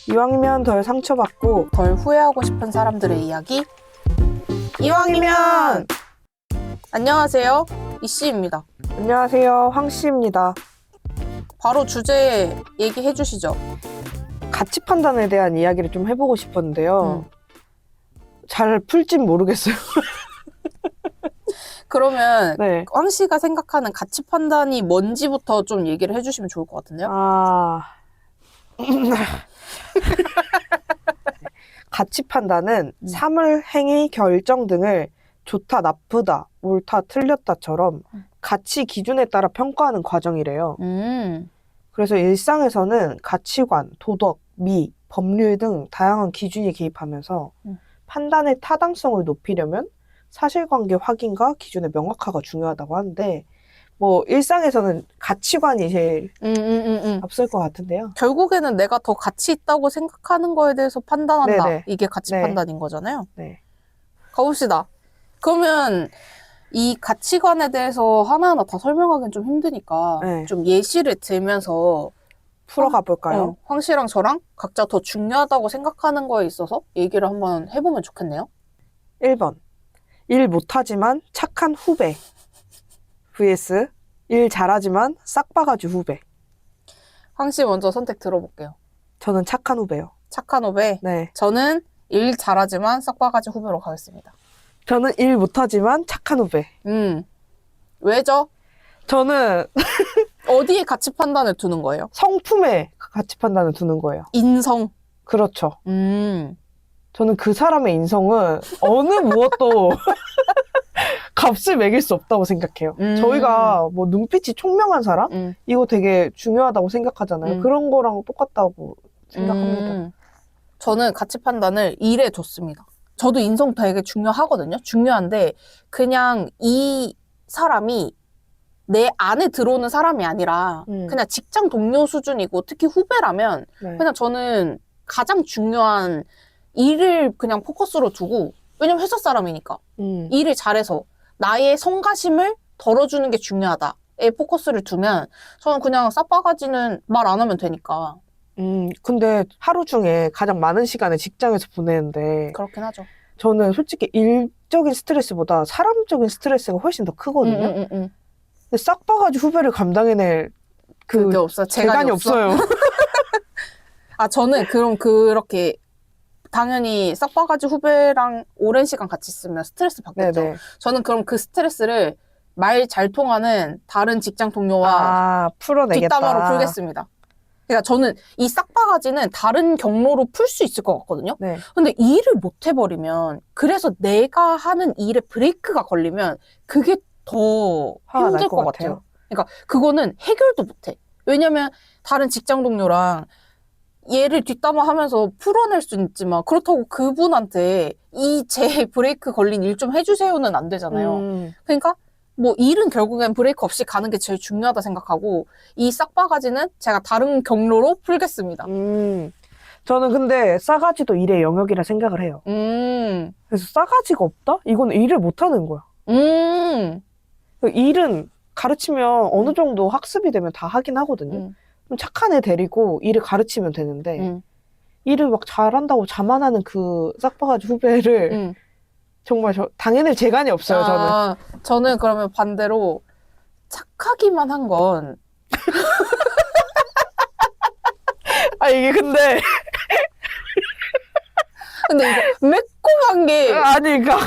이왕이면 덜 상처받고 덜 후회하고 싶은 사람들의 이야기 이왕이면! 안녕하세요, 이씨입니다. 안녕하세요, 황씨입니다. 바로 주제 얘기해 주시죠. 가치 판단에 대한 이야기를 좀 해보고 싶었는데요. 잘 풀진 모르겠어요. 그러면 네. 황 씨가 생각하는 가치 판단이 뭔지부터 좀 얘기를 해주시면 좋을 것 같은데요. 가치 판단은 사물, 행위, 결정 등을 좋다, 나쁘다, 옳다, 틀렸다처럼 가치 기준에 따라 평가하는 과정이래요. 그래서 일상에서는 가치관, 도덕, 미, 법률 등 다양한 기준이 개입하면서 판단의 타당성을 높이려면 사실관계 확인과 기준의 명확화가 중요하다고 하는데, 뭐 일상에서는 가치관이 제일 앞설 것 같은데요. 결국에는 내가 더 가치 있다고 생각하는 거에 대해서 판단한다. 네네. 이게 가치 네. 판단인 거잖아요. 네. 가봅시다. 그러면 이 가치관에 대해서 하나하나 다 설명하기는 좀 힘드니까 네. 좀 예시를 들면서 풀어가 볼까요? 황 씨랑 저랑 각자 더 중요하다고 생각하는 거에 있어서 얘기를 한번 해보면 좋겠네요. 1번. 일 못하지만 착한 후배. vs 일 잘하지만 싹바가지 후배. 황 씨 먼저 선택 들어볼게요. 저는 착한 후배요. 착한 후배. 네. 저는 일 잘하지만 싹바가지 후배로 가겠습니다. 저는 일 못하지만 착한 후배. 왜죠? 저는 어디에 가치 판단을 두는 거예요? 성품에 가치 판단을 두는 거예요. 인성. 그렇죠. 저는 그 사람의 인성은 어느 무엇도 값을 매길 수 없다고 생각해요. 저희가 뭐 눈빛이 총명한 사람? 이거 되게 중요하다고 생각하잖아요. 그런 거랑 똑같다고 생각합니다. 저는 가치 판단을 일에 뒀습니다. 저도 인성 되게 중요하거든요. 중요한데 그냥 이 사람이 내 안에 들어오는 사람이 아니라 그냥 직장 동료 수준이고 특히 후배라면 네. 그냥 저는 가장 중요한 일을 그냥 포커스로 두고, 왜냐면 회사 사람이니까 일을 잘해서 나의 성가심을 덜어주는 게 중요하다에 포커스를 두면 저는 그냥 싹바가지는 말 안 하면 되니까. 근데 하루 중에 가장 많은 시간을 직장에서 보내는데 그렇긴 하죠. 저는 솔직히 일적인 스트레스보다 사람적인 스트레스가 훨씬 더 크거든요. 근데 싹바가지 후배를 감당해낼 그게 없어요. 재간이 없어요. 저는 그럼 그렇게 당연히 싹바가지 후배랑 오랜 시간 같이 있으면 스트레스 받겠죠. 네네. 저는 그럼 그 스트레스를 말 잘 통하는 다른 직장 동료와 풀어내겠다. 뒷담화로 풀겠습니다. 그러니까 저는 이 싹바가지는 다른 경로로 풀 수 있을 것 같거든요. 네. 근데 일을 못 해버리면, 그래서 내가 하는 일에 브레이크가 걸리면 그게 더 화가 날 힘들 것 것 같아요. 그러니까 그거는 해결도 못 해. 왜냐면 다른 직장 동료랑 얘를 뒷담화하면서 풀어낼 수 있지만 그렇다고 그분한테 이 제 브레이크 걸린 일 좀 해주세요는 안 되잖아요. 그러니까 뭐 일은 결국엔 브레이크 없이 가는 게 제일 중요하다 생각하고 이 싹바가지는 제가 다른 경로로 풀겠습니다. 저는 근데 싸가지도 일의 영역이라 생각을 해요. 그래서 싸가지가 없다? 이건 일을 못하는 거야. 일은 가르치면 어느 정도 학습이 되면 다 하긴 하거든요. 그럼 착한 애 데리고 일을 가르치면 되는데 일을 막 잘한다고 자만하는 그 싹바가지 후배를 정말 당연히 재간이 없어요. 저는 그러면 반대로 착하기만 한 건 이게 근데 이거 매콤한 게 아니 그러니까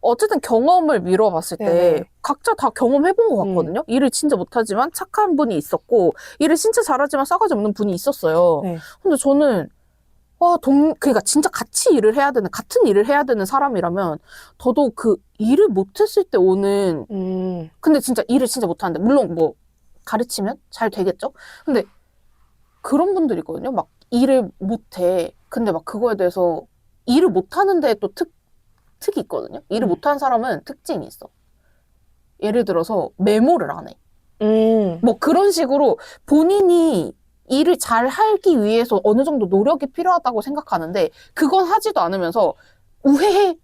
어쨌든 경험을 미뤄봤을 때 네네. 각자 다 경험해본 것 같거든요. 일을 진짜 못하지만 착한 분이 있었고 일을 진짜 잘하지만 싸가지 없는 분이 있었어요. 네. 근데 저는 그러니까 진짜 같은 일을 해야 되는 사람이라면 더더욱 그 일을 못했을 때 오는 근데 진짜 일을 진짜 못하는데 물론 뭐 가르치면 잘 되겠죠? 근데 그런 분들이 있거든요. 막 일을 못해. 근데 막 그거에 대해서 일을 못하는 데에 또 특이 있거든요. 일을 못하는 사람은 특징이 있어. 예를 들어서 메모를 안 해. 뭐 그런 식으로 본인이 일을 잘 하기 위해서 어느 정도 노력이 필요하다고 생각하는데 그건 하지도 않으면서 우회해.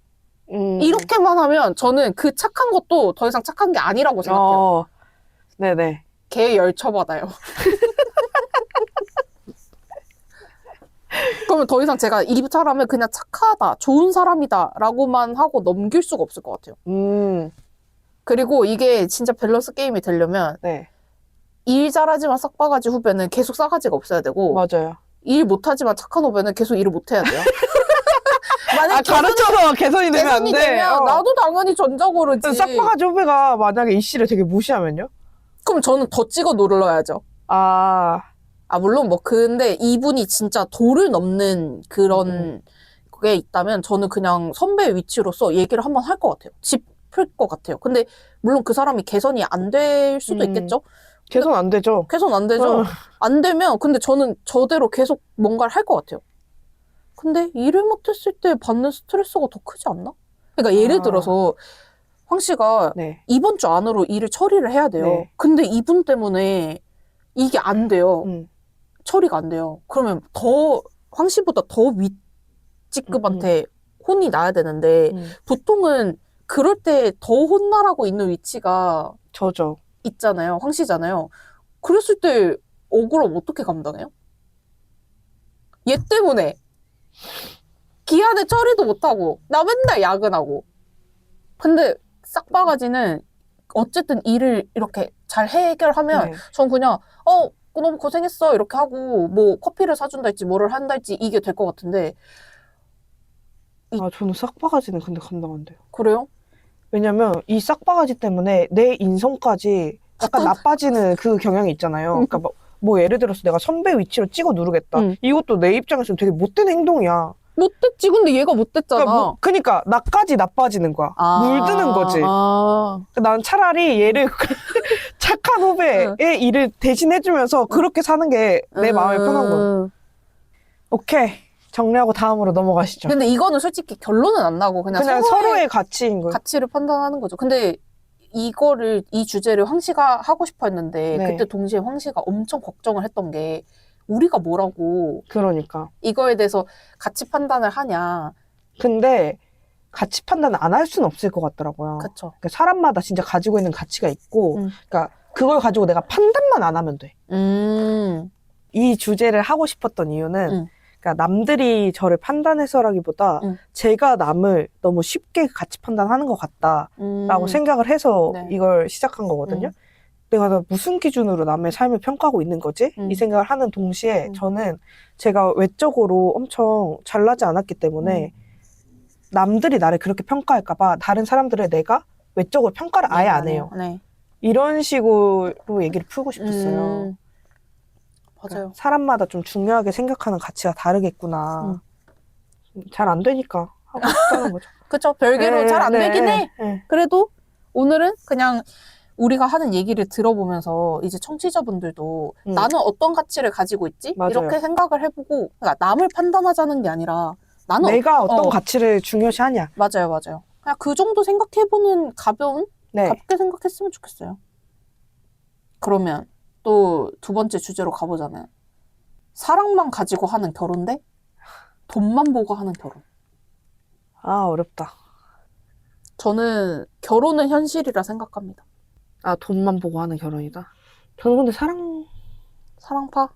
이렇게만 하면 저는 그 착한 것도 더 이상 착한 게 아니라고 생각해요. 네네. 개 열처받아요. 그러면 더 이상 제가 이 사람을 그냥 착하다, 좋은 사람이다 라고만 하고 넘길 수가 없을 것 같아요. 그리고 이게 진짜 밸런스 게임이 되려면 네. 일 잘하지만 싹바가지 후배는 계속 싸가지가 없어야 되고 맞아요. 일 못하지만 착한 후배는 계속 일을 못해야 돼요. 만약 가르쳐서 개선이 되면 안 돼. 나도 당연히 전적으로지. 싹바가지 후배가 만약에 이 씨를 되게 무시하면요? 그럼 저는 더 찍어 눌러야죠. 물론 뭐 근데 이분이 진짜 도를 넘는 그런 게 있다면 저는 그냥 선배의 위치로서 얘기를 한번 할 것 같아요. 짚을 것 같아요. 근데 물론 그 사람이 개선이 안 될 수도 있겠죠? 개선 안 되죠. 개선 안 되죠. 안 되면 근데 저는 저대로 계속 뭔가를 할 것 같아요. 근데 일을 못했을 때 받는 스트레스가 더 크지 않나? 그러니까 예를 들어서 황 씨가 네. 이번 주 안으로 일을 처리를 해야 돼요. 네. 근데 이분 때문에 이게 안 돼요. 처리가 안 돼요. 그러면 황 씨보다 더 윗직급한테 혼이 나야 되는데 보통은 그럴 때 더 혼나라고 있는 위치가 저죠. 있잖아요. 황 씨잖아요. 그랬을 때 억울함 어떻게 감당해요? 얘 때문에 기한에 처리도 못하고 나 맨날 야근하고. 근데 싹바가지는 어쨌든 일을 이렇게 잘 해결하면 전 그냥 너무 고생했어 이렇게 하고 뭐 커피를 사준다 할지 뭐를 한다 할지 이게 될 것 같은데. 저는 싹바가지는 근데 감당 안 돼요. 그래요? 왜냐면 이 싹바가지 때문에 내 인성까지 약간 나빠지는 그 경향이 있잖아요. 그러니까 뭐 예를 들어서 내가 선배 위치로 찍어 누르겠다. 이것도 내 입장에서는 되게 못된 행동이야. 못됐지. 근데 얘가 못됐잖아. 그러니까 나까지 나빠지는 거야. 물드는 거지. 난 차라리 얘를 착한 후배의 일을 대신해주면서 그렇게 사는 게 내 마음에 편한 거야. 오케이. 정리하고 다음으로 넘어가시죠. 근데 이거는 솔직히 결론은 안 나고 그냥 서로의 가치인 거예요. 가치를 판단하는 거죠. 근데 이 주제를 황 씨가 하고 싶어 했는데 그때 동시에 황 씨가 엄청 걱정을 했던 게 우리가 뭐라고 그러니까 이거에 대해서 가치 판단을 하냐. 근데 가치 판단을 안 할 수는 없을 것 같더라고요. 그쵸. 그러니까 사람마다 진짜 가지고 있는 가치가 있고 그러니까 그걸 가지고 내가 판단만 안 하면 돼. 이 주제를 하고 싶었던 이유는 그러니까 남들이 저를 판단해서라기보다 제가 남을 너무 쉽게 가치 판단하는 것 같다라고 생각을 해서 이걸 시작한 거거든요. 내가 무슨 기준으로 남의 삶을 평가하고 있는 거지? 이 생각을 하는 동시에 저는 제가 외적으로 엄청 잘나지 않았기 때문에 남들이 나를 그렇게 평가할까봐 다른 사람들을 내가 외적으로 평가를 아예 안 해요. 이런 식으로 얘기를 풀고 싶었어요. 맞아요. 사람마다 좀 중요하게 생각하는 가치가 다르겠구나. 잘 안 되니까 하고 싶다는 거죠. 그쵸. 별개로 잘 안 되긴 해. 그래도 오늘은 그냥 우리가 하는 얘기를 들어보면서 이제 청취자분들도 나는 어떤 가치를 가지고 있지? 맞아요. 이렇게 생각을 해보고 그러니까 남을 판단하자는 게 아니라 나는 내가 어떤 가치를 중요시하냐. 맞아요. 그냥 그 정도 생각해보는 가볍게 생각했으면 좋겠어요. 그러면 또 두 번째 주제로 가보자면 사랑만 가지고 하는 결혼 대 돈만 보고 하는 결혼. 어렵다. 저는 결혼은 현실이라 생각합니다. 돈만 보고 하는 결혼이다. 저는 근데 사랑파?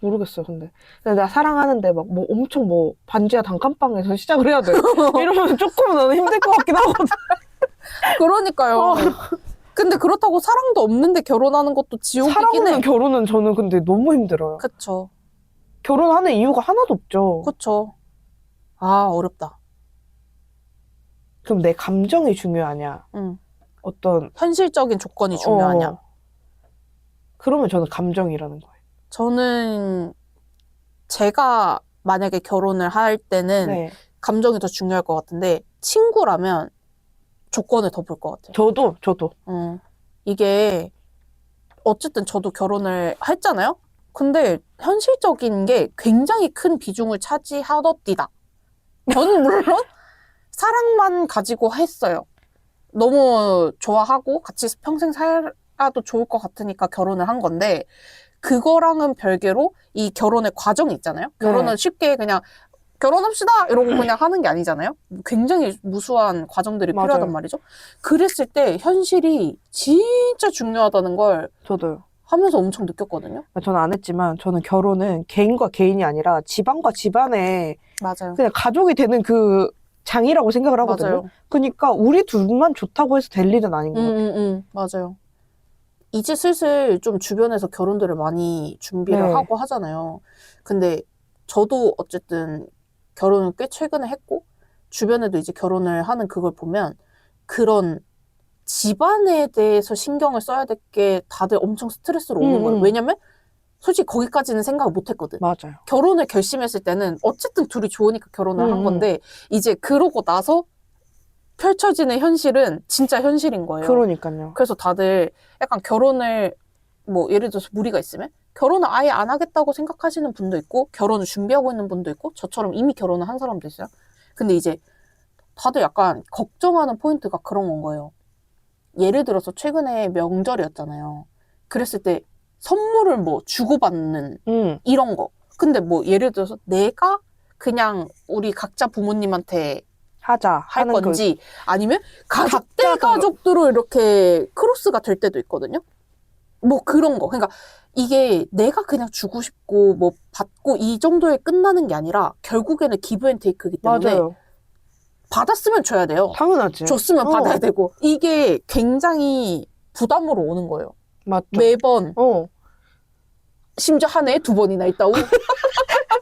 모르겠어요, 근데 나 사랑하는데 막 뭐 엄청 뭐 반지하 단칸방에서 시작을 해야 돼. 이러면 조금 나는 힘들 것 같긴 하거든. 그러니까요. 근데 그렇다고 사랑도 없는데 결혼하는 것도 지옥이긴 해. 사랑 없는 결혼은 저는 근데 너무 힘들어요. 그쵸. 결혼하는 이유가 하나도 없죠. 그쵸. 어렵다. 그럼 내 감정이 중요하냐? 어떤 현실적인 조건이 중요하냐? 그러면 저는 감정이라는 거예요. 저는 제가 만약에 결혼을 할 때는 감정이 더 중요할 것 같은데 친구라면 조건을 더 볼 것 같아요. 저도. 이게 어쨌든 저도 결혼을 했잖아요? 근데 현실적인 게 굉장히 큰 비중을 차지하더디다. 저는 물론 사랑만 가지고 했어요. 너무 좋아하고 같이 평생 살아도 좋을 것 같으니까 결혼을 한 건데 그거랑은 별개로 이 결혼의 과정이 있잖아요. 결혼은 쉽게 그냥 결혼합시다! 이러고 그냥 하는 게 아니잖아요? 굉장히 무수한 과정들이 맞아요. 필요하단 말이죠. 그랬을 때 현실이 진짜 중요하다는 걸 저도요. 하면서 엄청 느꼈거든요. 저는 안 했지만 저는 결혼은 개인과 개인이 아니라 집안과 집안의 맞아요. 그냥 가족이 되는 그 장이라고 생각을 하거든요. 맞아요. 그러니까 우리 둘만 좋다고 해서 될 일은 아닌 것 같아요. 맞아요. 이제 슬슬 좀 주변에서 결혼들을 많이 준비를 네. 하고 하잖아요. 근데 저도 어쨌든 결혼을 꽤 최근에 했고 주변에도 이제 결혼을 하는 그걸 보면 그런 집안에 대해서 신경을 써야 될 게 다들 엄청 스트레스로 오는 거예요. 왜냐면 솔직히 거기까지는 생각을 못 했거든. 맞아요. 결혼을 결심했을 때는 어쨌든 둘이 좋으니까 결혼을 한 건데 이제 그러고 나서 펼쳐지는 현실은 진짜 현실인 거예요. 그러니까요. 그래서 다들 약간 결혼을 뭐 예를 들어서 무리가 있으면 결혼을 아예 안 하겠다고 생각하시는 분도 있고 결혼을 준비하고 있는 분도 있고 저처럼 이미 결혼을 한 사람도 있어요. 근데 이제 다들 약간 걱정하는 포인트가 그런 건 거예요. 예를 들어서 최근에 명절이었잖아요. 그랬을 때 선물을 뭐 주고받는 이런 거. 근데 뭐 예를 들어서 내가 그냥 우리 각자 부모님한테 하자 할 하는 건지 아니면 가족 대 각자 가족으로 이렇게 크로스가 될 때도 있거든요. 뭐 그런 거. 그러니까 이게 내가 그냥 주고 싶고 뭐 받고 이 정도에 끝나는 게 아니라 결국에는 기브 앤 테이크이기 때문에 맞아요. 받았으면 줘야 돼요. 당연하지. 줬으면 받아야 되고 이게 굉장히 부담으로 오는 거예요. 맞죠. 매번 심지어 한 해에 2번이나 있다고.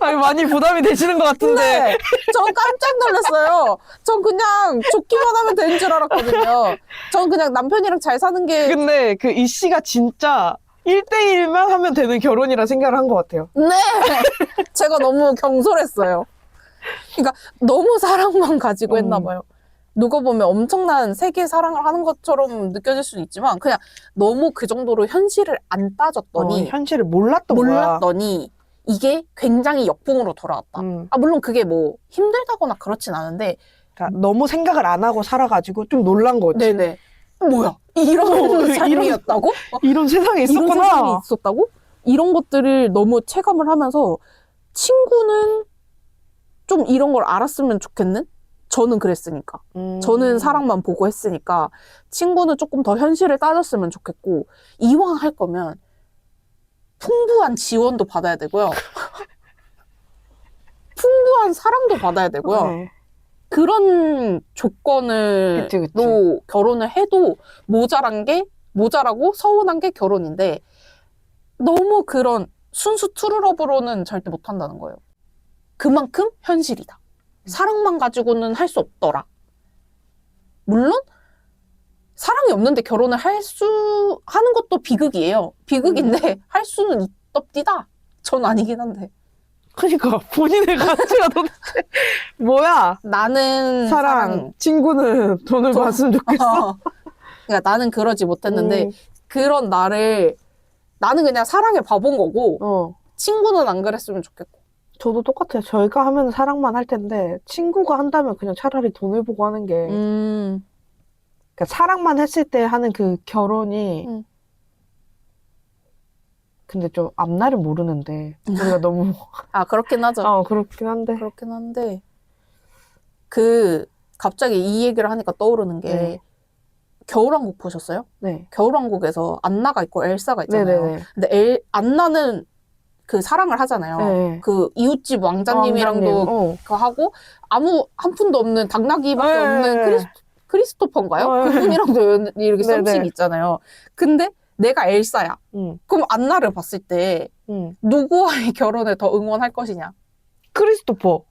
아니, 많이 부담이 되시는 것 같은데. 네, 전 깜짝 놀랐어요. 전 그냥 좋기만 하면 되는 줄 알았거든요. 전 그냥 남편이랑 잘 사는 게. 근데 그 이 씨가 진짜 1대1만 하면 되는 결혼이라 생각을 한 것 같아요. 네! 제가 너무 경솔했어요. 그러니까 너무 사랑만 가지고 했나 봐요. 누가 보면 엄청난 세계의 사랑을 하는 것처럼 느껴질 수는 있지만 그냥 너무 그 정도로 현실을 안 따졌더니 현실을 몰랐더니 이게 굉장히 역풍으로 돌아왔다. 물론 그게 뭐 힘들다거나 그렇진 않은데 그러니까 너무 생각을 안 하고 살아가지고 좀 놀란 거지. 네네. 뭐야? 이런 삶이었다고? 이런 세상에 있었구나. 이런 세상이 있었다고? 이런 것들을 너무 체감을 하면서 친구는 좀 이런 걸 알았으면 좋겠는? 저는 그랬으니까. 저는 사랑만 보고 했으니까 친구는 조금 더 현실을 따졌으면 좋겠고 이왕 할 거면 풍부한 지원도 받아야 되고요. 풍부한 사랑도 받아야 되고요. 네. 그런 조건을 그치. 또 결혼을 해도 모자라고 서운한 게 결혼인데 너무 그런 순수 투루러브로는 절대 못한다는 거예요. 그만큼 현실이다. 사랑만 가지고는 할 수 없더라. 물론 사랑이 없는데 결혼을 하는 것도 비극이에요. 비극인데 할 수는 있답디다. 전 아니긴 한데. 그러니까 본인의 가치가 도대체 뭐야? 나는 사랑. 친구는 돈을 받으면 좋겠어. 그러니까 나는 그러지 못했는데 그런 나는 그냥 사랑에 봐본 거고 친구는 안 그랬으면 좋겠고. 저도 똑같아요. 저희가 하면 사랑만 할 텐데 친구가 한다면 그냥 차라리 돈을 보고 하는 게 그러니까 사랑만 했을 때 하는 그 결혼이 근데 좀 앞날은 모르는데 우리가 너무 그렇긴 하죠. 그렇긴 한데 갑자기 이 얘기를 하니까 떠오르는 게 겨울왕국 보셨어요? 네. 겨울왕국에서 안나가 있고 엘사가 있잖아요. 네네네. 근데 안나는 그 사랑을 하잖아요. 네. 그 이웃집 왕자님이랑도 그거 하고 아무 한 푼도 없는 당나귀밖에 없는 크리스토퍼인가요? 그분이랑도 이렇게 썸씽이 있잖아요. 근데 내가 엘사야. 그럼 안나를 봤을 때 누구와의 결혼에 더 응원할 것이냐? 크리스토퍼.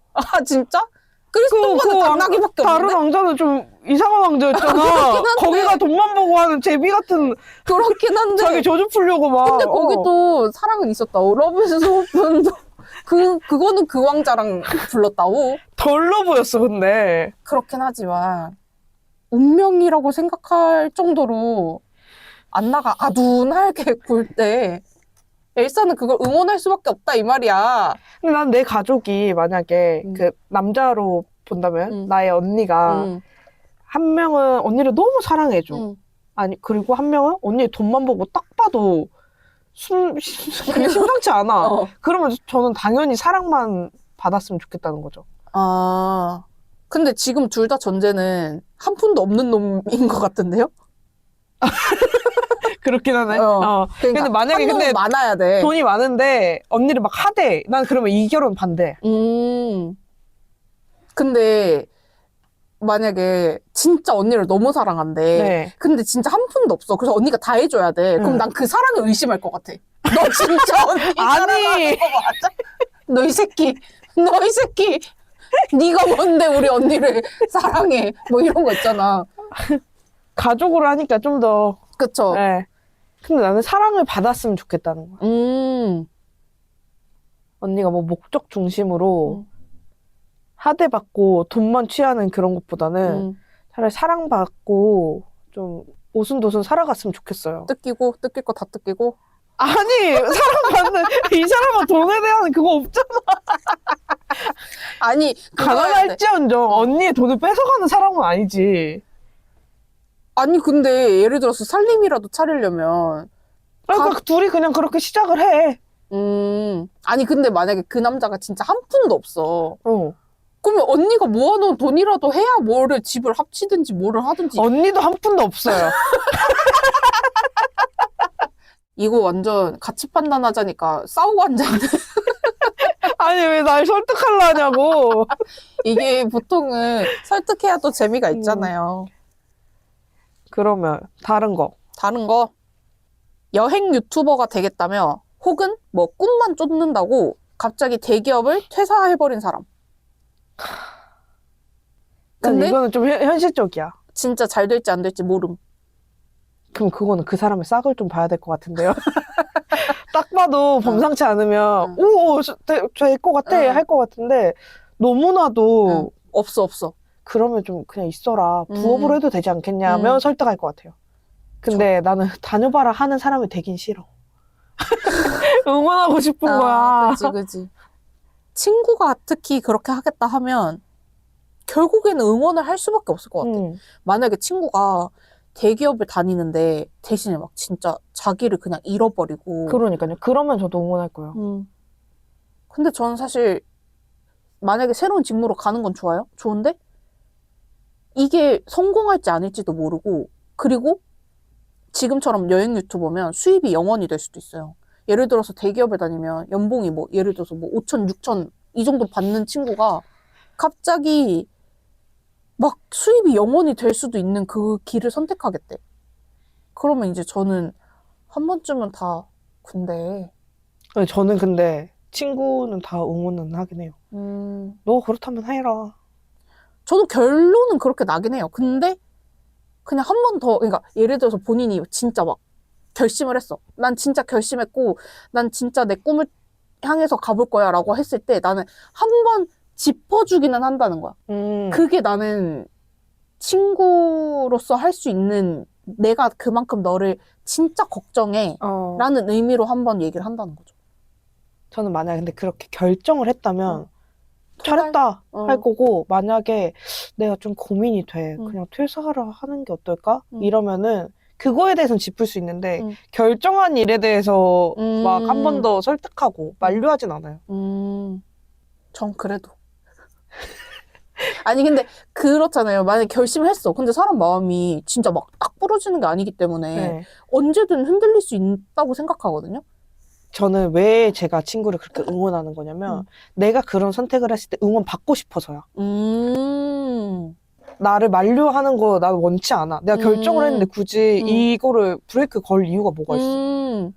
진짜? 크리스토퍼는 당나귀밖에 없는데? 다른 왕자는 좀 이상한 왕자였잖아. 거기가 돈만 보고 하는 제비 같은. 그렇긴 한데. 자기 저주 풀려고 막. 근데 거기도 사랑은 있었다고. 러브스소프도 그거는 그 왕자랑 불렀다고. 덜러 보였어, 근데. 그렇긴 하지만 운명이라고 생각할 정도로 안나가 아둔하게 굴 때 엘사는 그걸 응원할 수밖에 없다 이 말이야. 근데 난 내 가족이 만약에 그 남자로 본다면 나의 언니가 한 명은 언니를 너무 사랑해줘. 아니 그리고 한 명은 언니의 돈만 보고 딱 봐도 그게 심상치 않아. 그러면 저는 당연히 사랑만 받았으면 좋겠다는 거죠. 아, 근데 지금 둘 다 전제는 한 푼도 없는 놈인 것 같은데요? 그렇긴 하네. 그러니까 근데 만약에 한 놈은 근데 많아야 돼. 돈이 많은데 언니를 막 하대. 난 그러면 이 결혼 반대. 근데 만약에 진짜 언니를 너무 사랑한대. 네. 근데 진짜 한 푼도 없어. 그래서 언니가 다 해줘야 돼. 그럼 응. 난 그 사랑을 의심할 것 같아. 너 진짜 언니 사랑하는 거 맞아? 너 이 새끼. 너 이 새끼. 네가 뭔데 우리 언니를 사랑해. 뭐 이런 거 있잖아. 가족으로 하니까 좀 더. 그쵸? 네. 근데 나는 사랑을 받았으면 좋겠다는 거야. 언니가 뭐 목적 중심으로 하대받고 돈만 취하는 그런 것보다는 차라리 사랑받고 좀 오순도순 살아갔으면 좋겠어요. 뜯길 거 다 뜯기고. 아니, 사랑받는, 이 사람은 돈에 대한 그거 없잖아. 아니, 가난할지언정 언니의 돈을 뺏어가는 사람은 아니지. 아니, 근데 예를 들어서 살림이라도 차리려면. 그러니까 둘이 그냥 그렇게 시작을 해. 아니, 근데 만약에 그 남자가 진짜 한 푼도 없어. 그러면 언니가 모아놓은 돈이라도 해야 뭐를 집을 합치든지 뭐를 하든지. 언니도 한 푼도 없어요. 이거 완전 가치 판단하자니까 싸우고 앉았네. 아니, 왜 날 설득하려 하냐고. 이게 보통은 설득해야 또 재미가 있잖아요. 그러면 다른 거. 다른 거. 여행 유튜버가 되겠다며 혹은 뭐 꿈만 쫓는다고 갑자기 대기업을 퇴사해버린 사람. 근데 이거는 좀 현실적이야. 진짜 잘 될지 안 될지 모름. 그럼 그거는 그 사람의 싹을 좀 봐야 될 것 같은데요. 딱 봐도 범상치 않으면 될 것 같아 할 것 같은데 너무나도 없어. 그러면 좀 그냥 있어라. 부업으로 해도 되지 않겠냐면 설득할 것 같아요. 근데 나는 다녀봐라 하는 사람이 되긴 싫어. 응원하고 싶은 거야. 그치. 친구가 특히 그렇게 하겠다 하면 결국에는 응원을 할 수밖에 없을 것 같아. 만약에 친구가 대기업을 다니는데 대신에 막 진짜 자기를 그냥 잃어버리고. 그러니까요. 그러면 저도 응원할 거예요. 근데 저는 사실 만약에 새로운 직무로 가는 건 좋아요? 좋은데 이게 성공할지 아닐지도 모르고 그리고 지금처럼 여행 유튜버면 수입이 0원이 될 수도 있어요. 예를 들어서 대기업에 다니면 연봉이 뭐 예를 들어서 뭐 5천, 6천 이 정도 받는 친구가 갑자기 막 수입이 0원이 될 수도 있는 그 길을 선택하겠대. 그러면 이제 저는 한 번쯤은 다 군대. 저는 근데 친구는 다 응원은 하긴 해요. 너 그렇다면 해라. 저도 결론은 그렇게 나긴 해요. 근데 그냥 한 번 더, 그러니까 예를 들어서 본인이 진짜 막 결심을 했어. 난 진짜 결심했고, 난 진짜 내 꿈을 향해서 가볼 거야 라고 했을 때 나는 한 번 짚어주기는 한다는 거야. 그게 나는 친구로서 할 수 있는 내가 그만큼 너를 진짜 걱정해 라는 의미로 한 번 얘기를 한다는 거죠. 저는 만약에 근데 그렇게 결정을 했다면 잘했다 할 거고 만약에 내가 좀 고민이 돼. 그냥 퇴사하라 하는 게 어떨까? 이러면은 그거에 대해서는 짚을 수 있는데 결정한 일에 대해서 막 한 번 더 설득하고 만류하진 않아요. 전 그래도. 아니 근데 그렇잖아요. 만약에 결심을 했어. 근데 사람 마음이 진짜 막 딱 부러지는 게 아니기 때문에 언제든 흔들릴 수 있다고 생각하거든요. 저는 왜 제가 친구를 그렇게 응원하는 거냐면 내가 그런 선택을 했을 때 응원받고 싶어서요. 나를 만류하는 거 나는 원치 않아. 내가 결정을 했는데 굳이 이거를 브레이크 걸 이유가 뭐가 있어.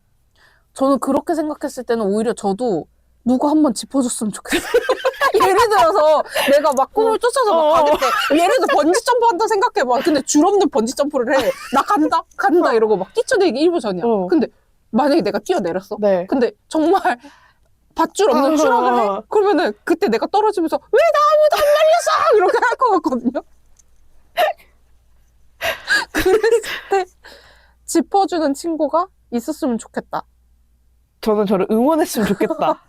저는 그렇게 생각했을 때는 오히려 저도 누가 한번 짚어줬으면 좋겠어요. 예를 들어서 내가 막 꿈을 쫓아서 막 가겠대. 예를 들어 번지 점프 한다 생각해봐. 근데 줄 없는 번지 점프를 해. 나 간다 이러고 막 뛰쳐내기 1분 전이야. 근데 만약에 내가 뛰어내렸어. 네. 근데 정말 밧줄 없는 추락을 해? 그러면은 그때 내가 떨어지면서 왜 나 아무도 안 날렸어! 이렇게 할 것 같거든요. 그랬을 때 짚어주는 친구가 있었으면 좋겠다. 저는 저를 응원했으면 좋겠다.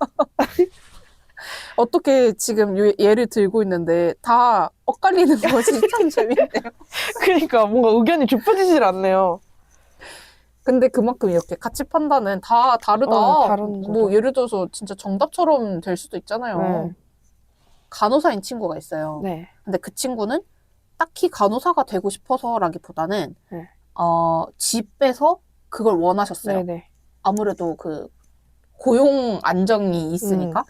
어떻게 지금 예를 들고 있는데 다 엇갈리는 것이 참 재밌네요. 그러니까 뭔가 의견이 좁혀지질 않네요. 근데 그만큼 이렇게 가치 판단은 다 다르다. 다른 거죠. 뭐 예를 들어서 진짜 정답처럼 될 수도 있잖아요. 간호사인 친구가 있어요. 네. 근데 그 친구는 딱히 간호사가 되고 싶어서라기보다는 네. 집에서 그걸 원하셨어요. 네네. 아무래도 그 고용 안정이 있으니까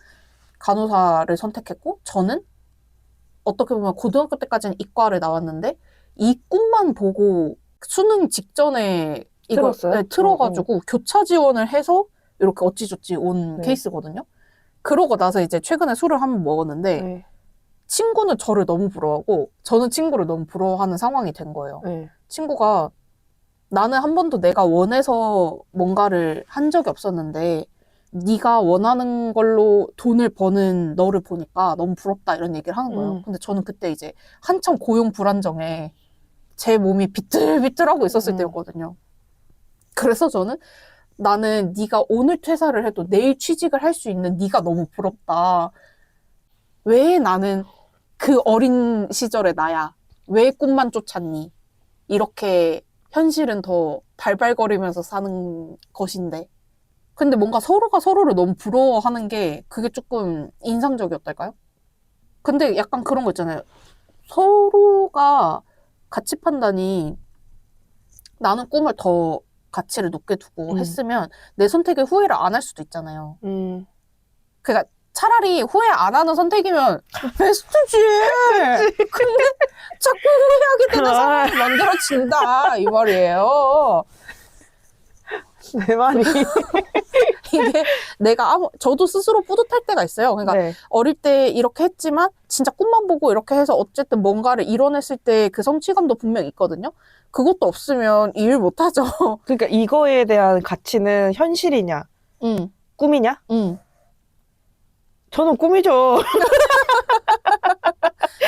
간호사를 선택했고, 저는 어떻게 보면 고등학교 때까지는 이과를 나왔는데 이 꿈만 보고 수능 직전에 이걸 틀었어요? 틀어가지고 교차 지원을 해서 이렇게 어찌저찌 온 네. 케이스거든요. 그러고 나서 이제 최근에 술을 한번 먹었는데 네. 친구는 저를 너무 부러워하고 저는 친구를 너무 부러워하는 상황이 된 거예요. 네. 친구가 나는 한 번도 내가 원해서 뭔가를 한 적이 없었는데 네가 원하는 걸로 돈을 버는 너를 보니까 너무 부럽다 이런 얘기를 하는 거예요. 근데 저는 그때 이제 한참 고용 불안정에 제 몸이 비틀비틀하고 있었을 때였거든요. 그래서 저는 나는 네가 오늘 퇴사를 해도 내일 취직을 할 수 있는 네가 너무 부럽다. 왜 나는 그 어린 시절의 나야? 왜 꿈만 쫓았니? 이렇게 현실은 더 발발거리면서 사는 것인데. 근데 뭔가 서로가 서로를 너무 부러워하는 게 그게 조금 인상적이었달까요? 근데 약간 그런 거 있잖아요. 서로가 가치 판단이 나는 꿈을 더 가치를 높게 두고 했으면 내 선택에 후회를 안 할 수도 있잖아요. 그러니까 차라리 후회 안 하는 선택이면 베스트지. 근데 자꾸 후회하게 되는 상황이 만들어진다 이 말이에요. 내 말이. 이게 내가 저도 스스로 뿌듯할 때가 있어요. 그러니까 네. 어릴 때 이렇게 했지만 진짜 꿈만 보고 이렇게 해서 어쨌든 뭔가를 이뤄냈을 때 그 성취감도 분명 있거든요. 그것도 없으면 일 못하죠. 그러니까 이거에 대한 가치는 현실이냐, 꿈이냐? 저는 꿈이죠.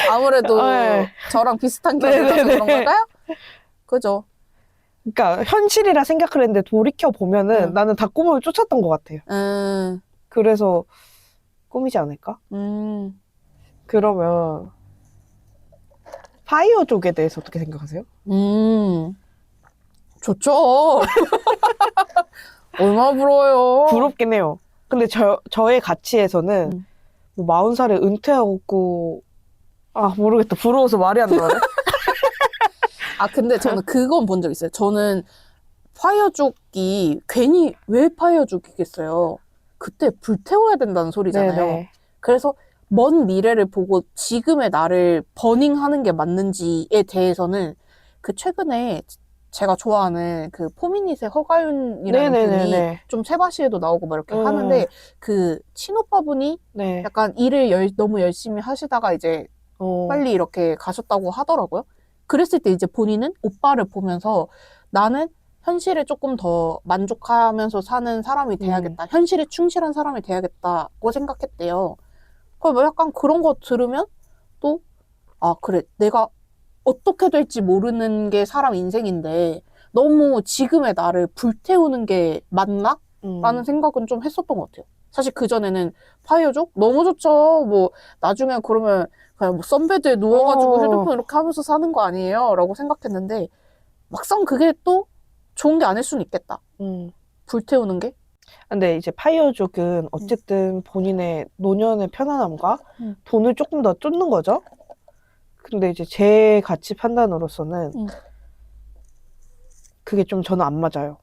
아무래도 네. 저랑 비슷한 경우라서 그런 걸까요? 그죠. 그러니까 현실이라 생각을 했는데 돌이켜 보면은 나는 다 꿈을 쫓았던 것 같아요. 그래서 꿈이지 않을까? 그러면 파이어족에 대해서 어떻게 생각하세요? 좋죠. 얼마나 부러워요. 부럽긴 해요. 근데 저의 가치에서는 뭐 40살에 은퇴하고 모르겠다. 부러워서 말이 안 나네. 근데 저는 그건 본 적 있어요. 저는 파이어족이 괜히 왜 파이어족이겠어요. 그때 불태워야 된다는 소리잖아요. 네네. 그래서 먼 미래를 보고 지금의 나를 버닝하는 게 맞는지에 대해서는 그 최근에 제가 좋아하는 그 포미닛의 허가윤이라는 분이 좀 세바시에도 나오고 막 이렇게 하는데 그 친오빠분이 약간 일을 너무 열심히 하시다가 이제 빨리 이렇게 가셨다고 하더라고요. 그랬을 때 이제 본인은 오빠를 보면서 나는 현실에 조금 더 만족하면서 사는 사람이 돼야겠다. 현실에 충실한 사람이 돼야겠다고 생각했대요. 그럼 약간 그런 거 들으면 또 그래 내가 어떻게 될지 모르는 게 사람 인생인데 너무 지금의 나를 불태우는 게 맞나? 라는 생각은 좀 했었던 것 같아요. 사실 그전에는 파이어족? 너무 좋죠. 뭐 나중에 그러면 그냥 뭐 선베드에 누워가지고 휴대폰 이렇게 하면서 사는 거 아니에요? 라고 생각했는데 막상 그게 또 좋은 게 아닐 수는 있겠다. 불태우는 게. 근데 이제 파이어족은 어쨌든 본인의 노년의 편안함과 돈을 조금 더 쫓는 거죠. 근데 이제 제 가치 판단으로서는 그게 좀 저는 안 맞아요.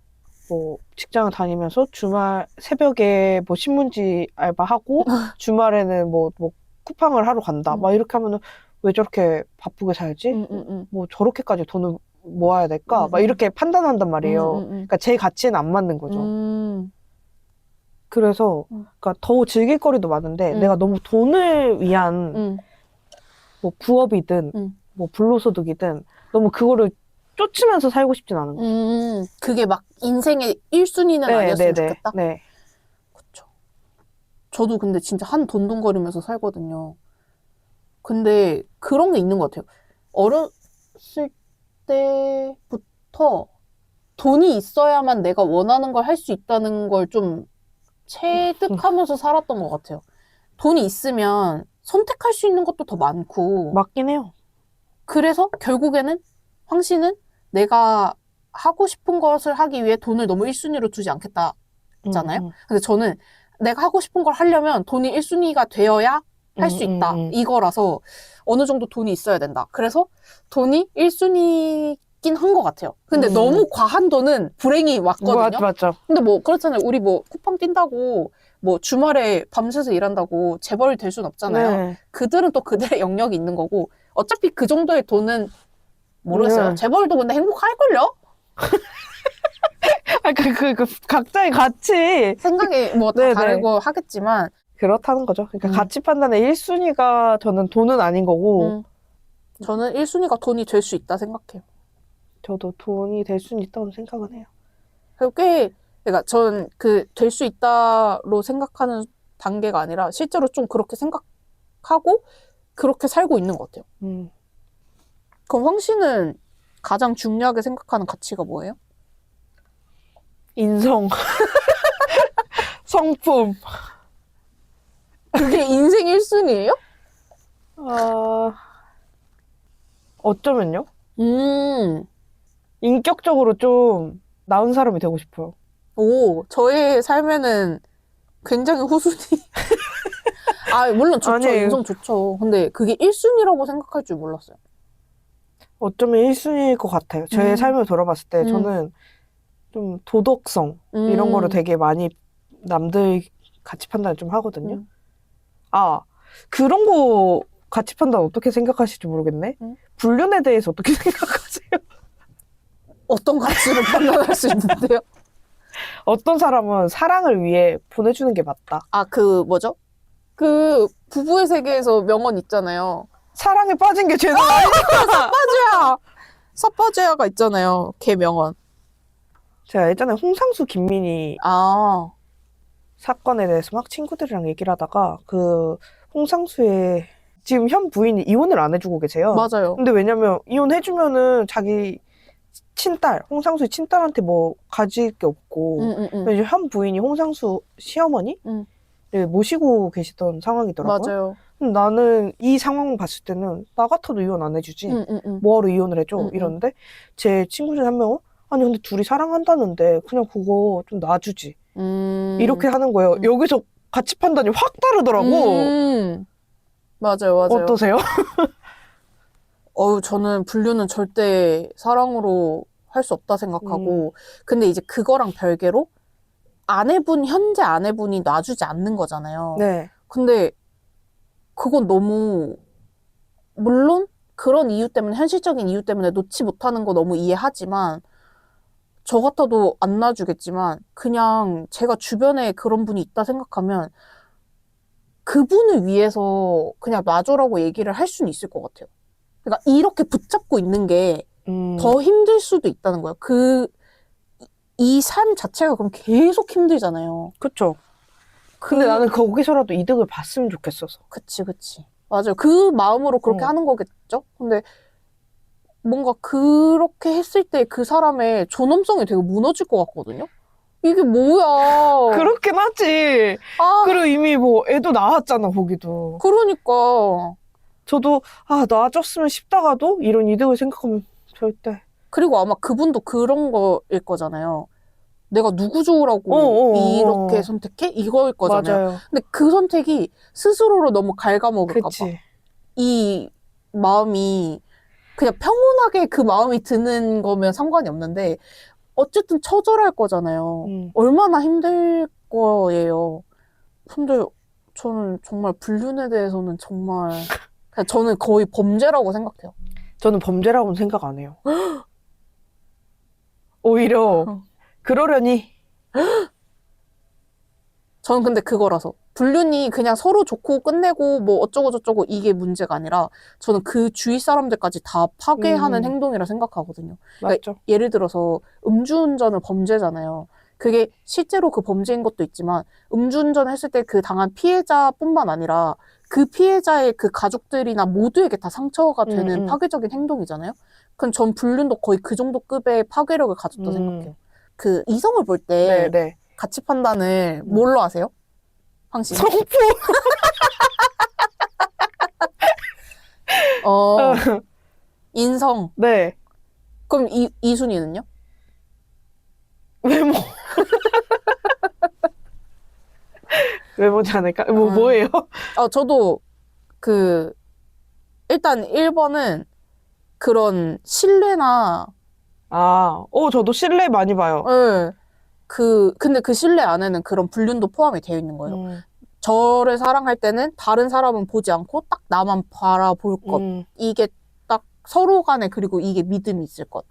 뭐 직장을 다니면서 주말 새벽에 뭐 신문지 알바하고 주말에는 뭐 쿠팡을 하러 간다. 막 이렇게 하면은 왜 저렇게 바쁘게 살지? 뭐 저렇게까지 돈을 모아야 될까? 막 이렇게 판단한단 말이에요. 그러니까 제 가치에는 안 맞는 거죠. 그래서 그러니까 더 즐길 거리도 많은데 내가 너무 돈을 위한 뭐 부업이든 뭐 불로소득이든 너무 그거를 쫓으면서 살고 싶진 않은 거죠. 그게 막 인생의 1순위는 아니었으면 좋겠다? 네. 그쵸. 저도 근데 진짜 한 돈돈거리면서 살거든요. 근데 그런 게 있는 것 같아요. 어렸을 때부터 돈이 있어야만 내가 원하는 걸 할 수 있다는 걸 좀 체득하면서 살았던 것 같아요. 돈이 있으면 선택할 수 있는 것도 더 많고. 맞긴 해요. 그래서 결국에는 황씨는 내가 하고 싶은 것을 하기 위해 돈을 너무 1순위로 두지 않겠다잖아요. 근데 저는 내가 하고 싶은 걸 하려면 돈이 1순위가 되어야 할 수 있다. 이거라서 어느 정도 돈이 있어야 된다. 그래서 돈이 1순위긴 한 것 같아요. 근데 너무 과한 돈은 불행이 왔거든요. 맞죠. 근데 뭐 그렇잖아요. 우리 뭐 쿠팡 뛴다고 뭐 주말에 밤새서 일한다고 재벌이 될 순 없잖아요. 네. 그들은 또 그들의 영역이 있는 거고 어차피 그 정도의 돈은 모르겠어요. 재벌도 근데 행복할걸요? 각자의 가치. 생각이 뭐 다 다르고 하겠지만 그렇다는 거죠. 그러니까 가치 판단의 1순위가 저는 돈은 아닌 거고. 저는 1순위가 돈이 될 수 있다 생각해요. 저도 돈이 될 수는 있다고 생각은 해요. 그리고 그러니까 전 될 수 있다로 생각하는 단계가 아니라 실제로 좀 그렇게 생각하고 그렇게 살고 있는 것 같아요. 그럼 황 씨는 가장 중요하게 생각하는 가치가 뭐예요? 인성. 성품. 그게 인생 1순위예요? 어쩌면요? 인격적으로 좀 나은 사람이 되고 싶어요. 오, 저의 삶에는 굉장히 후순위. 물론 좋죠. 아니에요. 인성 좋죠. 근데 그게 1순위라고 생각할 줄 몰랐어요. 어쩌면 1순위일 것 같아요. 제 삶을 돌아봤을 때 저는 좀 도덕성 이런 거를 되게 많이 남들 가치 판단을 좀 하거든요. 그런 거 가치 판단 어떻게 생각하실지 모르겠네. 불륜에 대해서 어떻게 생각하세요? 어떤 가치를 판단할 수 있는데요? 어떤 사람은 사랑을 위해 보내주는 게 맞다. 뭐죠? 그 부부의 세계에서 명언 있잖아요. 사랑에 빠진 게 죄다. 삿바지야! 삿바지야가 있잖아요. 걔 명언. 제가 예전에 홍상수 김민희 사건에 대해서 막 친구들이랑 얘기를 하다가 그 홍상수의 지금 현 부인이 이혼을 안 해주고 계세요. 맞아요. 근데 왜냐면 이혼해주면은 자기 친딸, 홍상수의 친딸한테 뭐 가질 게 없고 이제 현 부인이 홍상수 시어머니? 모시고 계시던 상황이더라고요. 맞아요. 나는 이 상황을 봤을 때는 나 같아도 이혼 안 해주지. 뭐하러 이혼을 해줘? 이러는데 제 친구 중에 한 명은 아니 근데 둘이 사랑한다는데 그냥 그거 좀 놔주지. 이렇게 하는 거예요. 여기서 가치 판단이 확 다르더라고. 맞아요. 어떠세요? 저는 불륜은 절대 사랑으로 할 수 없다 생각하고 근데 이제 그거랑 별개로 현재 아내분이 놔주지 않는 거잖아요. 네. 근데 그건 너무 물론 그런 이유 때문에 현실적인 이유 때문에 놓지 못하는 거 너무 이해하지만 저 같아도 안 놔주겠지만 그냥 제가 주변에 그런 분이 있다 생각하면 그분을 위해서 그냥 놔줘라고 얘기를 할 수는 있을 것 같아요. 그러니까 이렇게 붙잡고 있는 게 더 힘들 수도 있다는 거예요. 이 삶 자체가 그럼 계속 힘들잖아요. 그쵸. 근데 나는 거기서라도 이득을 봤으면 좋겠어서. 그치. 맞아요. 그 마음으로 그렇게 하는 거겠죠? 근데 뭔가 그렇게 했을 때 그 사람의 존엄성이 되게 무너질 것 같거든요? 이게 뭐야. 그렇긴 하지. 그리고 이미 뭐 애도 낳았잖아, 거기도. 그러니까. 저도 놔줬으면 싶다가도 이런 이득을 생각하면 절대. 그리고 아마 그분도 그런 거일 거잖아요. 내가 누구 좋으라고 이렇게 선택해? 이거일 거잖아요. 맞아요. 근데 그 선택이 스스로로 너무 갉아먹을까 봐. 이 마음이 그냥 평온하게 그 마음이 드는 거면 상관이 없는데 어쨌든 처절할 거잖아요. 얼마나 힘들 거예요. 근데 저는 정말 불륜에 대해서는 정말 그냥 저는 거의 범죄라고 생각해요. 저는 범죄라고는 생각 안 해요. 오히려 그러려니. 저는 근데 그거라서 불륜이 그냥 서로 좋고 끝내고 뭐 어쩌고 저쩌고 이게 문제가 아니라 저는 그 주위 사람들까지 다 파괴하는 행동이라 생각하거든요. 그러니까 맞죠. 예를 들어서 음주운전을 범죄잖아요. 그게 실제로 그 범죄인 것도 있지만 음주운전 했을 때 그 당한 피해자뿐만 아니라 그 피해자의 그 가족들이나 모두에게 다 상처가 되는 파괴적인 행동이잖아요. 그럼 전 불륜도 거의 그 정도 급의 파괴력을 가졌다 생각해요. 그 이성을 볼 때 가치 판단을 뭘로 하세요? 황씨. 성품. 인성. 네. 그럼 이순위는요? 외모. 외모지 않을까? 뭐예요? 저도 일단 1번은 그런 신뢰나 저도 신뢰 많이 봐요. 네. 근데 그 신뢰 안에는 그런 불륜도 포함이 되어 있는 거예요. 저를 사랑할 때는 다른 사람은 보지 않고 딱 나만 바라볼 것. 이게 딱 서로 간에 그리고 이게 믿음이 있을 것.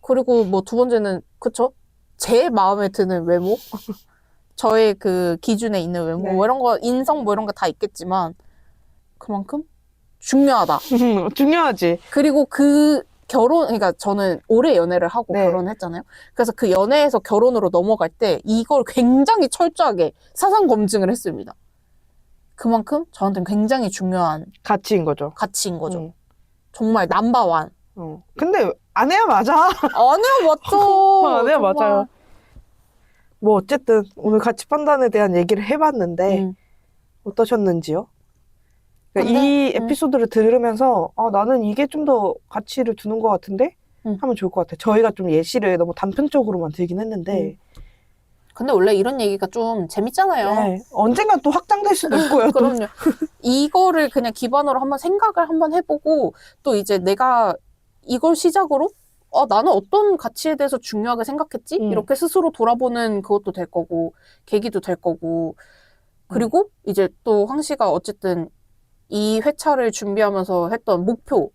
그리고 뭐 두 번째는 그쵸? 제 마음에 드는 외모? 저의 그 기준에 있는 외모? 네. 뭐 이런 거 인성 뭐 이런 거 다 있겠지만 그만큼 중요하다. 중요하지. 그리고 그러니까 저는 오래 연애를 하고 네. 결혼했잖아요. 그래서 그 연애에서 결혼으로 넘어갈 때 이걸 굉장히 철저하게 사상 검증을 했습니다. 그만큼 저한테는 굉장히 중요한 가치인 거죠. 가치인 거죠. 정말 넘버원. 근데 안 해야 맞아. 아니요, 맞죠. 안 해야 정말. 맞아요. 뭐 어쨌든 오늘 가치 판단에 대한 얘기를 해봤는데 어떠셨는지요? 그러니까 이 에피소드를 들으면서 나는 이게 좀 더 가치를 두는 것 같은데 하면 좋을 것 같아요. 저희가 좀 예시를 너무 단편적으로만 들긴 했는데 근데 원래 이런 얘기가 좀 재밌잖아요. 네, 언젠간 또 확장될 수도 있고요. 또. 그럼요. 이거를 그냥 기반으로 한번 생각을 한번 해보고 또 이제 내가 이걸 시작으로 나는 어떤 가치에 대해서 중요하게 생각했지? 이렇게 스스로 돌아보는 그것도 될 거고 계기도 될 거고 그리고 이제 또 황 씨가 어쨌든 이 회차를 준비하면서 했던 목표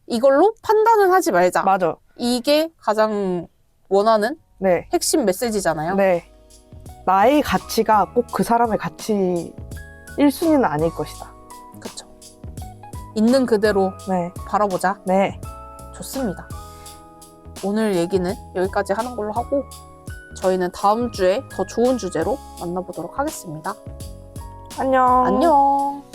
이걸로 판단은 하지 말자. 맞아. 이게 가장 원하는 네. 핵심 메시지잖아요. 네. 나의 가치가 꼭 그 사람의 가치 1순위는 아닐 것이다. 그쵸. 있는 그대로 네. 바라보자. 네. 좋습니다. 오늘 얘기는 여기까지 하는 걸로 하고 저희는 다음 주에 더 좋은 주제로 만나보도록 하겠습니다. 안녕. 안녕.